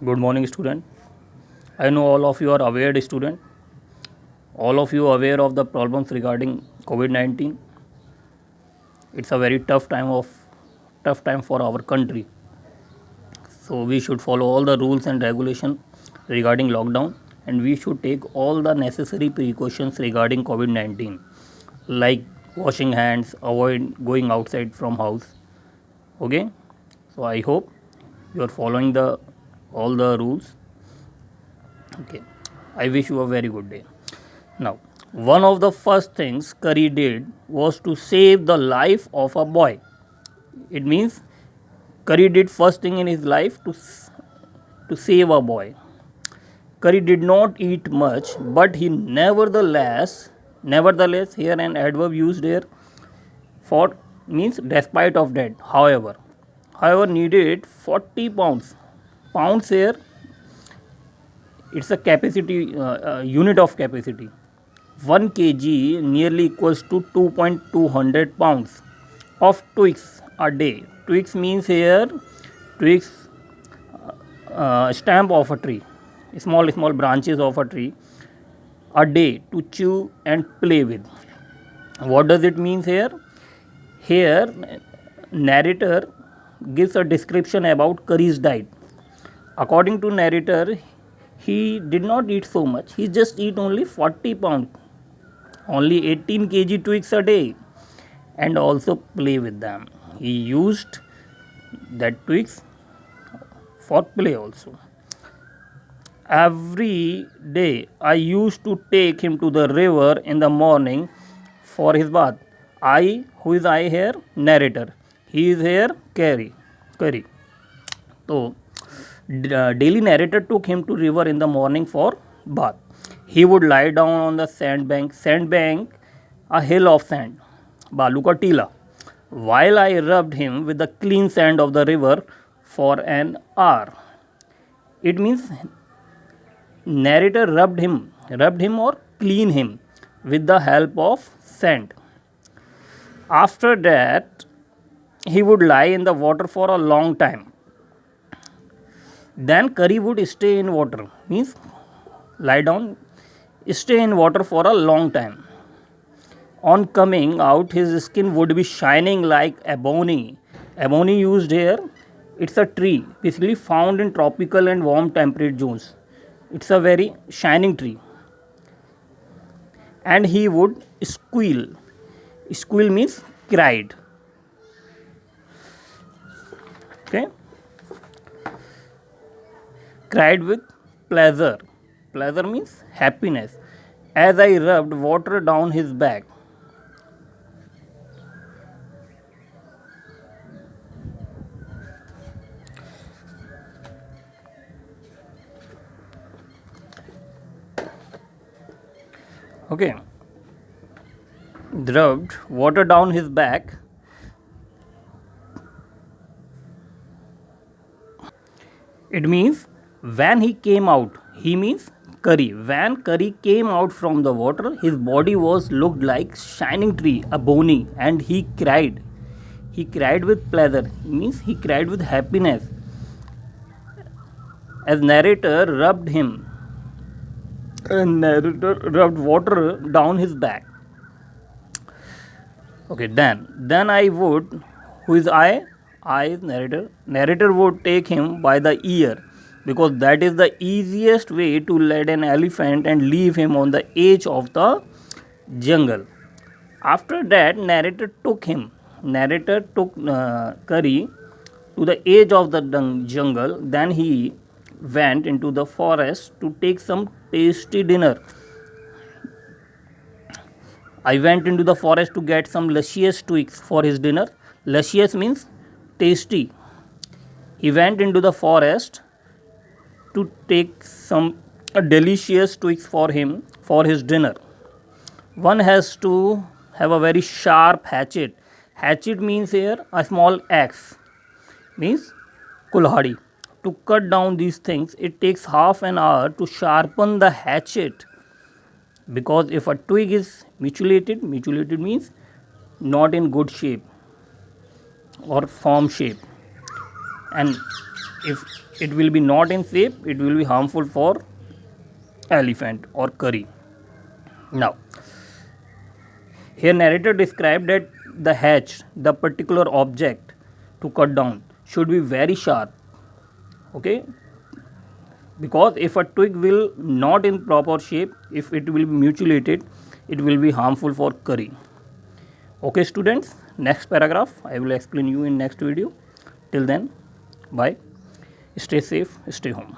Good morning, student. I know all of you are aware, student. All of you are aware of the problems regarding COVID-19. It's a very tough time for our country. So we should follow all the rules and regulation regarding lockdown, and we should take all the necessary precautions regarding COVID-19, like washing hands, avoid going outside from house. Okay. So I hope you are following the all the rules. Okay. I wish you a very good day. Now, one of the first things Curry did was to save the life of a boy. It means Curry did first thing in his life to save a boy. Curry did not eat much, but he nevertheless, here an adverb used here for means despite of that. However, needed 40 pounds. Pounds here, it's a capacity unit of capacity. 1 kg nearly equals to 2.200 pounds of twigs a day. Twigs means here twigs stamp of a tree, small branches of a tree a day to chew and play with. What does it mean here? Here narrator gives a description about Curry's diet. According to narrator, he did not eat so much. He just eat only 40 pounds, only 18 kg twigs a day, and also play with them. He used that twigs for play also. Every day I used to take him to the river in the morning for his bath. Who is I here? Narrator. He is here Curry. So daily narrator took him to river in the morning for bath. He would lie down on the sandbank, a hill of sand, balu ka tila, while I rubbed him with the clean sand of the river for an hour. It means narrator rubbed him or clean him with the help of sand. After that, he would lie in the water for a long time. Then Curry would stay in water, means lie down, stay in water for a long time. On coming out, his skin would be shining like ebony. Ebony used here, it's a tree basically found in tropical and warm temperate zones. It's a very shining tree. And he would squeal. Squeal means cried. Okay. Cried with pleasure. Pleasure means happiness. As I rubbed water down his back. Okay. Rubbed water down his back. It means when he came out, he means Curry. When Curry came out from the water, his body was looked like shining tree, a bony, and he cried. He cried with pleasure. It means he cried with happiness. As narrator rubbed water down his back. Okay, then I would, who is I is narrator. Narrator would take him by the ear because that is the easiest way to lead an elephant and leave him on the edge of the jungle. After that, narrator took Curry to the edge of the jungle. Then he went into the forest to take some tasty dinner. I went into the forest to get some luscious twigs for his dinner. Luscious means tasty. He went into the forest to take some delicious twigs for him for his dinner. One has to have a very sharp hatchet. Hatchet means here a small axe, means kulhadi. To cut down these things, it takes half an hour to sharpen the hatchet, because if a twig is mutilated means not in good shape or form shape, and if it will be not in shape, it will be harmful for elephant or curry. Now, here narrator described that the hatch, the particular object to cut down, should be very sharp. Okay, because if a twig will not in proper shape, if it will be mutilated, it will be harmful for curry. Okay students, next paragraph I will explain you in next video. Till then, bye, stay safe, stay home.